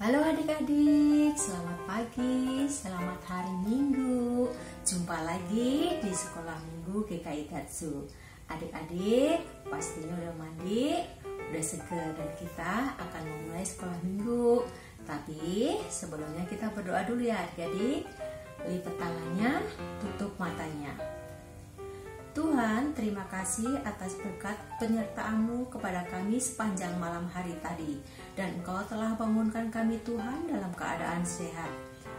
Halo adik-adik, selamat pagi, selamat hari Minggu. Jumpa lagi di Sekolah Minggu GKI Gatsu. Adik-adik pastinya udah mandi, udah seger, dan kita akan memulai sekolah minggu. Tapi sebelumnya kita berdoa dulu ya adik-adik. Lipat tangannya, tutup matanya. Tuhan, terima kasih atas berkat penyertaan-Mu kepada kami sepanjang malam hari tadi. Dan Engkau telah bangunkan kami Tuhan dalam keadaan sehat.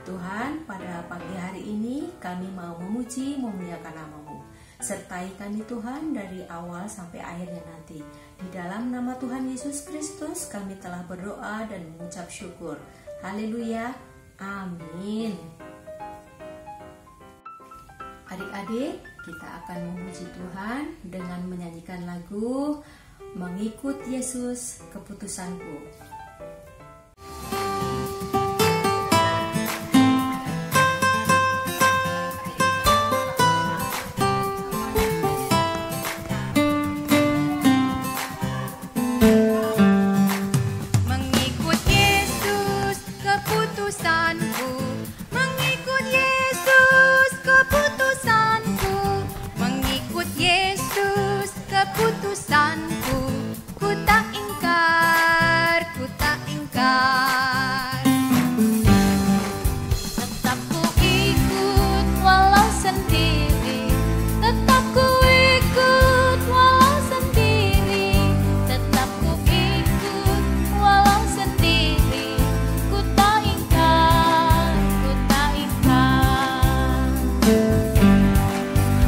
Tuhan, pada pagi hari ini kami mau memuji, memuliakan nama-Mu. Sertai kami Tuhan dari awal sampai akhirnya nanti. Di dalam nama Tuhan Yesus Kristus kami telah berdoa dan mengucap syukur. Haleluya, amin. Adik-adik, kita akan memuji Tuhan dengan menyanyikan lagu Mengikut Yesus Keputusanku. Mengikut Yesus keputusanku, mengikut Yesus keputusanku, mengikut Yesus keputusanku, ku tak ingkar, ku tak ingkar. Tetap ku ikut walau sendiri, tetap ku ikut walau sendiri, tetap ku ikut walau sendiri, ku tak ingkar, ku tak ingkar.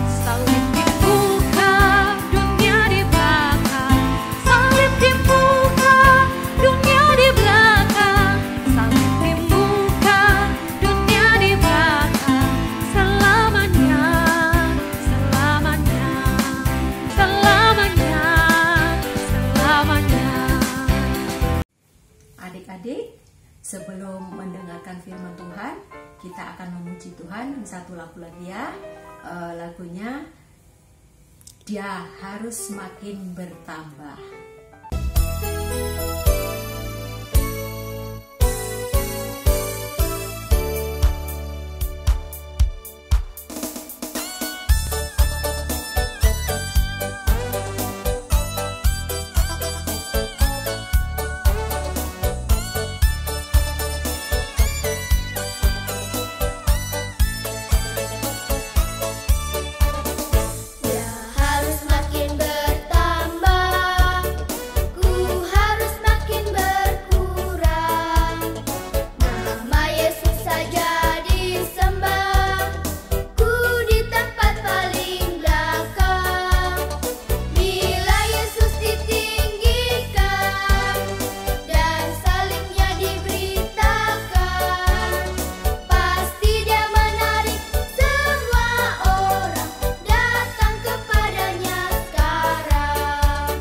Salib dibuka, dunia di belakang. Salib dibuka, dunia di belakang. Salib dibuka, dunia di belakang. Selamanya, selamanya, selamanya, selamanya. Adik-adik, sebelum mendengarkan firman Tuhan, kita akan memuji Tuhan. Satu lagu lagi ya. Lagunya Dia Harus Makin Bertambah. Dia harus makin bertambah, ku harus makin berkurang. Nama Yesus saja disembah, ku di tempat paling belakang. Bila Yesus ditinggikan dan salibnya diberitakan, pasti Dia menarik semua orang datang kepadanya sekarang.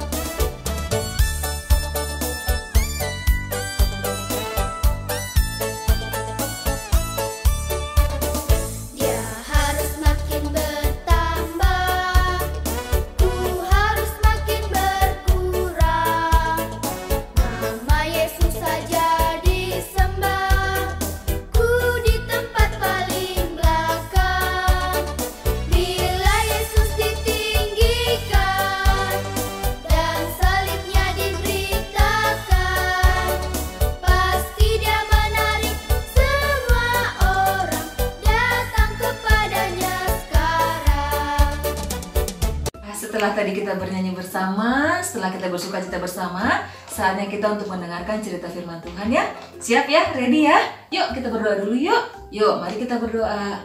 Dia harus makin bertambah, ku harus makin berkurang. Nama Yesus saja disembah, ku di tempat paling belakang. Bila Yesus ditinggikan dan salibnya diberitakan, pasti Dia menarik semua orang datang kepadanya sekarang. Setelah tadi kita bernyanyi bersama, setelah kita bersukacita bersama, saatnya kita untuk mendengarkan cerita firman Tuhan ya. Siap ya? Ready ya? Yuk kita berdoa dulu yuk. Yuk mari kita berdoa.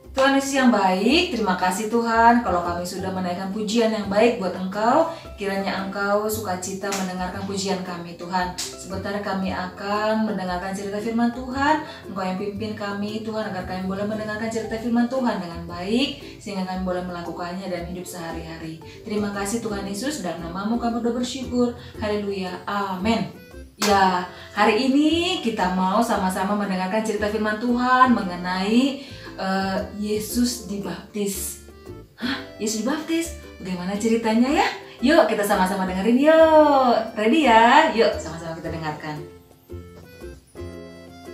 Tuhan Yesus yang baik, terima kasih Tuhan kalau kami sudah menaikkan pujian yang baik buat Engkau. Kiranya Engkau sukacita mendengarkan pujian kami Tuhan. Sebentar kami akan mendengarkan cerita firman Tuhan. Engkau yang pimpin kami Tuhan agar kami boleh mendengarkan cerita firman Tuhan dengan baik, sehingga kami boleh melakukannya dalam hidup sehari-hari. Terima kasih Tuhan Yesus, dalam nama-Mu kami berdoa bersyukur. Haleluya, amin. Ya, hari ini kita mau sama-sama mendengarkan cerita firman Tuhan mengenai Yesus dibaptis. Hah? Yesus dibaptis? Bagaimana ceritanya ya? Yuk kita sama-sama dengerin yuk. Ready ya? Yuk sama-sama kita dengarkan.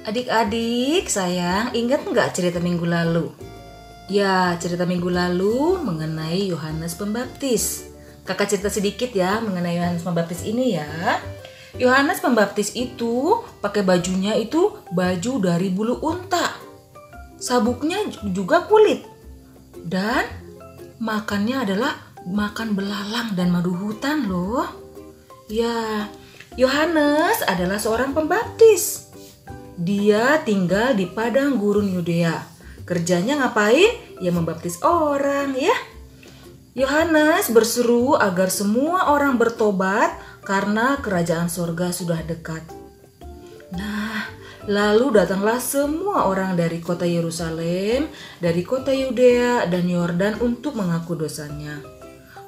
Adik-adik sayang, ingat nggak cerita minggu lalu? Ya, cerita minggu lalu mengenai Yohanes Pembaptis. Kakak cerita sedikit ya mengenai Yohanes Pembaptis ini ya. Yohanes Pembaptis itu pakai bajunya itu baju dari bulu unta. Sabuknya juga kulit. Dan makannya adalah makan belalang dan madu hutan loh. Ya, Yohanes adalah seorang pembaptis. Dia tinggal di padang gurun Yudea. Kerjanya ngapain? Ya membaptis orang ya. Yohanes berseru agar semua orang bertobat karena kerajaan sorga sudah dekat. Nah, lalu datanglah semua orang dari kota Yerusalem, dari kota Yudea dan Yordan untuk mengaku dosanya.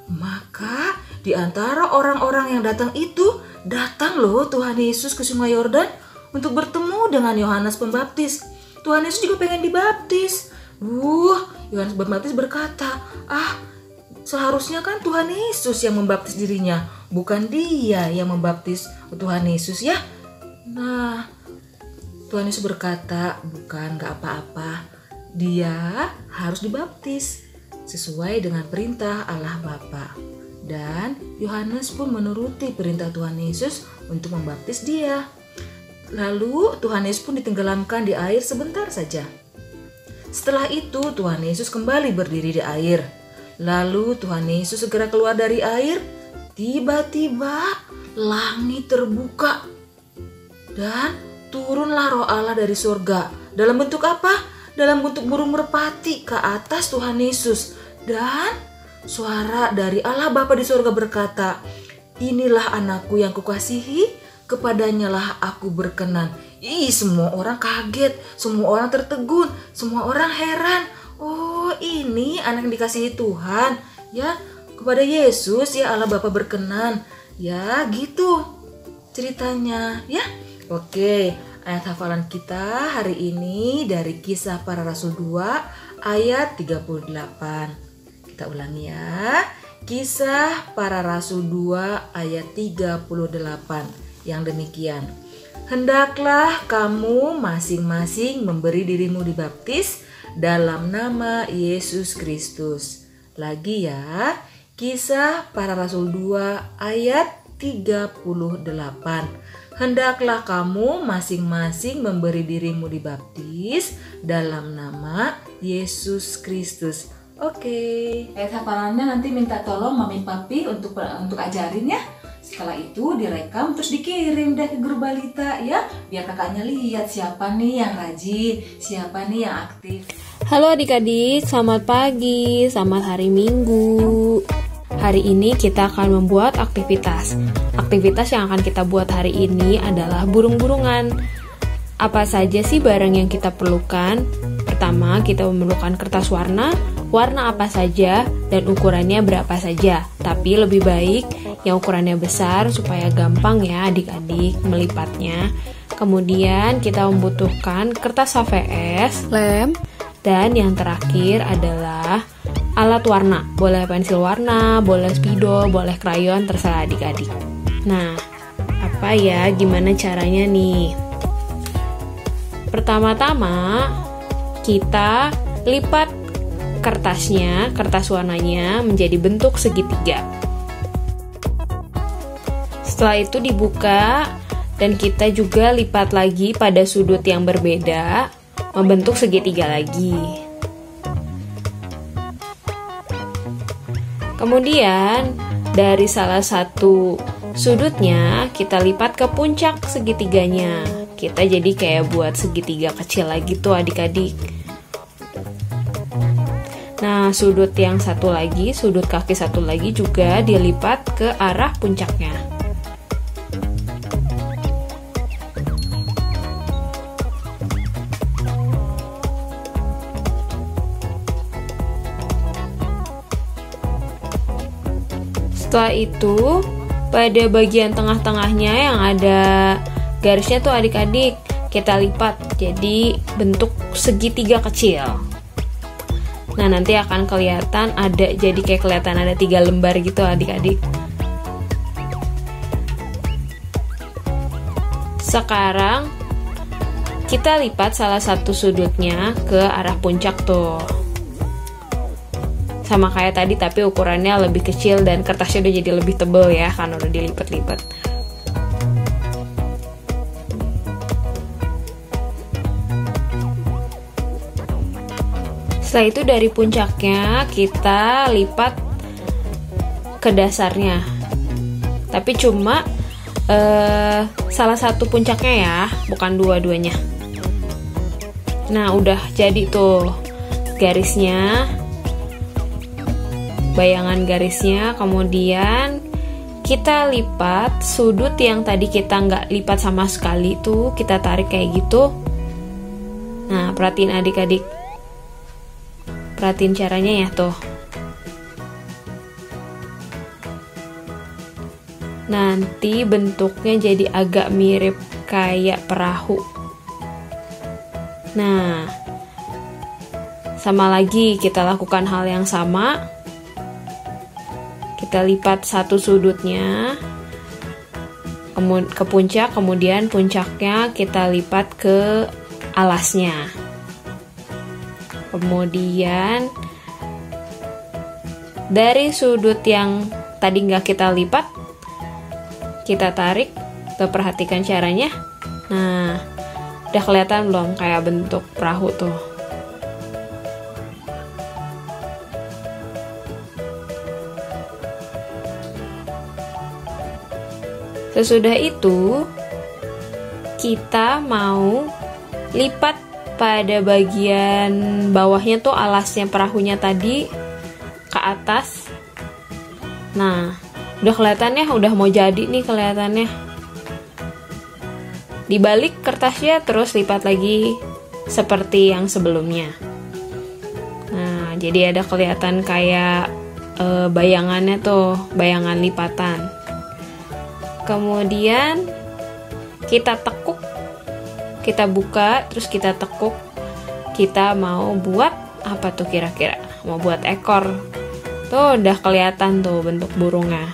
Maka di antara orang-orang yang datang itu, datang loh Tuhan Yesus ke sungai Yordan untuk bertemu dengan Yohanes Pembaptis. Tuhan Yesus juga pengen dibaptis. Yohanes Pembaptis berkata, seharusnya kan Tuhan Yesus yang membaptis dirinya, bukan dia yang membaptis Tuhan Yesus ya. Nah, Tuhan Yesus berkata, bukan, gak apa-apa. Dia harus dibaptis sesuai dengan perintah Allah Bapa. Dan Yohanes pun menuruti perintah Tuhan Yesus untuk membaptis dia. Lalu Tuhan Yesus pun ditenggelamkan di air sebentar saja. Setelah itu Tuhan Yesus kembali berdiri di air. Lalu Tuhan Yesus segera keluar dari air. Tiba-tiba langit terbuka dan turunlah Roh Allah dari surga. Dalam bentuk apa? Dalam bentuk burung merpati ke atas Tuhan Yesus. Dan suara dari Allah Bapa di surga berkata, "Inilah anakku yang kukasihi, kepadanya lah aku berkenan." Semua orang kaget, semua orang tertegun, semua orang heran. Oh, ini anak yang dikasihi Tuhan. Ya, kepada Yesus ya Allah Bapa berkenan. Ya, gitu ceritanya ya. Oke, ayat hafalan kita hari ini dari Kisah Para Rasul 2 ayat 38. Kita ulangi ya. Kisah Para Rasul 2 ayat 38. Yang demikian, hendaklah kamu masing-masing memberi dirimu dibaptis dalam nama Yesus Kristus. Lagi ya, Kisah Para Rasul 2 ayat 38. Hendaklah kamu masing-masing memberi dirimu dibaptis dalam nama Yesus Kristus. Oke, ayat hafalannya nanti minta tolong Mami Papi untuk ajarin ya. Setelah itu direkam terus dikirim deh ke guru balita ya, biar kakaknya lihat siapa nih yang rajin, siapa nih yang aktif. Halo adik-adik, selamat pagi, selamat hari Minggu. Hari ini kita akan membuat aktivitas. Aktivitas yang akan kita buat hari ini adalah burung-burungan. Apa saja sih barang yang kita perlukan? Pertama, kita memerlukan kertas warna apa saja, dan ukurannya berapa saja. Tapi lebih baik yang ukurannya besar supaya gampang ya adik-adik melipatnya. Kemudian kita membutuhkan kertas HVS, lem, dan yang terakhir adalah alat warna. Boleh pensil warna, boleh spidol, boleh krayon, terserah adik-adik. Nah, gimana caranya nih? Pertama-tama kita lipat kertas warnanya menjadi bentuk segitiga. Setelah itu dibuka dan kita juga lipat lagi pada sudut yang berbeda, membentuk segitiga lagi. Kemudian dari salah satu sudutnya kita lipat ke puncak segitiganya. Kita jadi kayak buat segitiga kecil lagi tuh adik-adik. Nah, sudut yang satu lagi, sudut kaki satu lagi juga dilipat ke arah puncaknya. Setelah itu, pada bagian tengah-tengahnya yang ada garisnya tuh adik-adik, kita lipat jadi bentuk segitiga kecil. Nah, nanti akan kelihatan jadi kayak kelihatan ada 3 lembar gitu adik-adik. Sekarang kita lipat salah satu sudutnya ke arah puncak tuh. Sama kayak tadi tapi ukurannya lebih kecil dan kertasnya udah jadi lebih tebal ya karena udah dilipat-lipat. Setelah itu dari puncaknya kita lipat ke dasarnya. Tapi cuma salah satu puncaknya ya, bukan dua-duanya. Nah, udah jadi tuh garisnya. Bayangan garisnya, kemudian kita lipat sudut yang tadi kita nggak lipat sama sekali tuh, kita tarik kayak gitu. Nah, perhatiin adik-adik, perhatiin caranya ya tuh. Nanti bentuknya jadi agak mirip kayak perahu. Nah, sama lagi kita lakukan hal yang sama. Kita lipat satu sudutnya ke puncak, kemudian puncaknya kita lipat ke alasnya. Kemudian dari sudut yang tadi nggak kita lipat, kita tarik. Tuh, perhatikan caranya. Nah, udah kelihatan belum kayak bentuk perahu tuh? Sesudah itu, kita mau lipat pada bagian bawahnya tuh alasnya perahunya tadi ke atas. Nah, udah kelihatan ya, udah mau jadi nih kelihatannya. Dibalik kertasnya terus lipat lagi seperti yang sebelumnya. Nah, jadi ada kelihatan kayak bayangannya tuh, bayangan lipatan. Kemudian kita tekuk, kita buka, terus kita tekuk. Kita mau buat apa tuh kira-kira? Mau buat ekor. Tuh udah kelihatan tuh bentuk burungnya.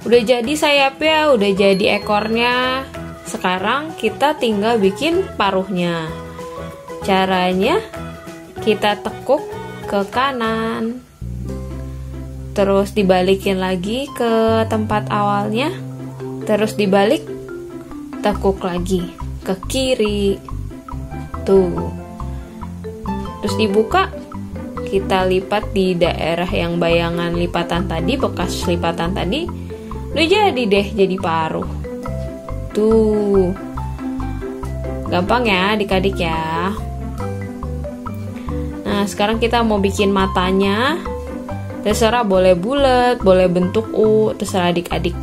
Udah jadi sayapnya, udah jadi ekornya. Sekarang kita tinggal bikin paruhnya. Caranya kita tekuk ke kanan, terus dibalikin lagi ke tempat awalnya, terus dibalik, tekuk lagi ke kiri tuh, terus dibuka, kita lipat di daerah yang bayangan lipatan tadi, bekas lipatan tadi. Udah jadi deh, jadi paruh tuh. Gampang ya adik-adik ya. Nah, sekarang kita mau bikin matanya. Terserah, boleh bulat, boleh bentuk U, terserah adik-adik.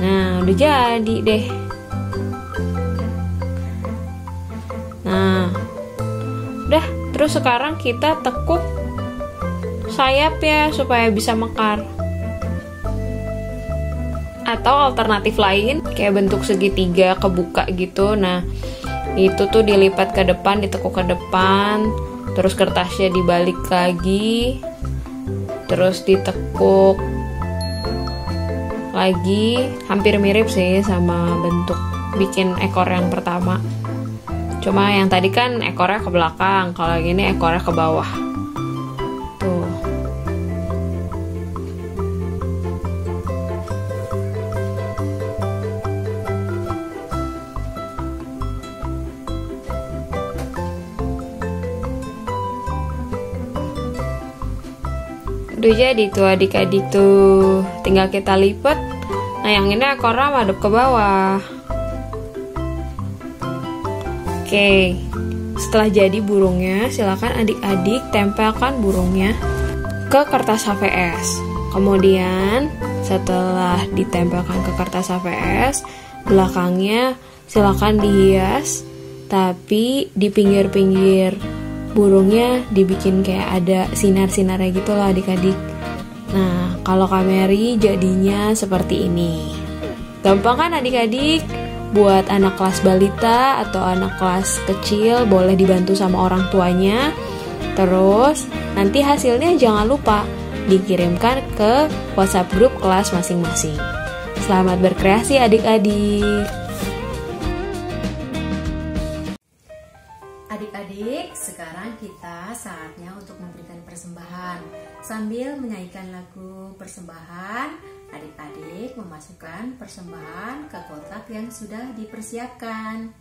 Nah, udah jadi deh. Nah, udah. Terus sekarang kita tekuk sayapnya supaya bisa mekar. Atau alternatif lain, kayak bentuk segitiga kebuka gitu. Nah, itu tuh dilipat ke depan, ditekuk ke depan. Terus kertasnya dibalik lagi, terus ditekuk lagi. Hampir mirip sih sama bentuk bikin ekor yang pertama. Cuma yang tadi kan ekornya ke belakang, kalau yang ini ekornya ke bawah. Tuh. Udah jadi tuh adik-adik tuh, tinggal kita lipat. Nah, yang ini ekornya madep ke bawah. Oke, setelah jadi burungnya, silakan adik-adik tempelkan burungnya ke kertas HVS. Kemudian setelah ditempelkan ke kertas HVS, belakangnya silakan dihias, tapi di pinggir-pinggir burungnya dibikin kayak ada sinar-sinarnya gitu loh adik-adik. Nah, kalau Kameri jadinya seperti ini. Gampang kan adik-adik? Buat anak kelas balita atau anak kelas kecil boleh dibantu sama orang tuanya. Terus nanti hasilnya jangan lupa dikirimkan ke WhatsApp grup kelas masing-masing. Selamat berkreasi adik-adik. Adik-adik, sekarang kita saatnya untuk memberikan persembahan. Sambil menyanyikan lagu persembahan, adik-adik memasukkan persembahan ke kotak yang sudah dipersiapkan.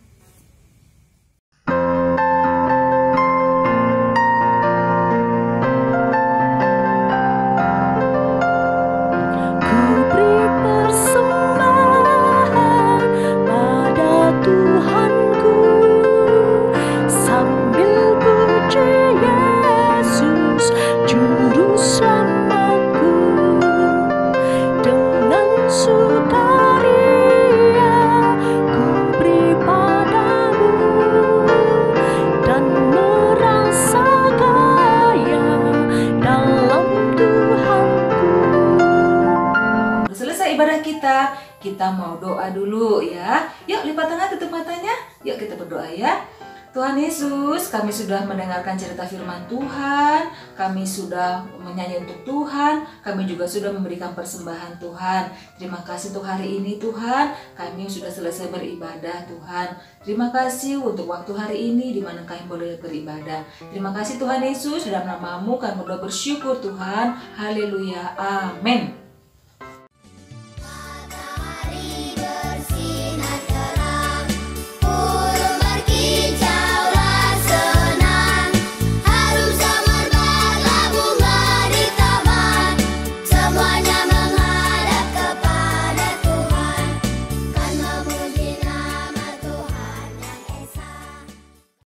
Ibadah kita mau doa dulu ya. Yuk lipat tangan, tutup matanya. Yuk kita berdoa ya. Tuhan Yesus, kami sudah mendengarkan cerita firman Tuhan, kami sudah menyanyi untuk Tuhan, kami juga sudah memberikan persembahan Tuhan. Terima kasih untuk hari ini Tuhan, kami sudah selesai beribadah Tuhan. Terima kasih untuk waktu hari ini di mana kami boleh beribadah. Terima kasih Tuhan Yesus, dalam nama-Mu kami berdoa bersyukur Tuhan. Haleluya, amin.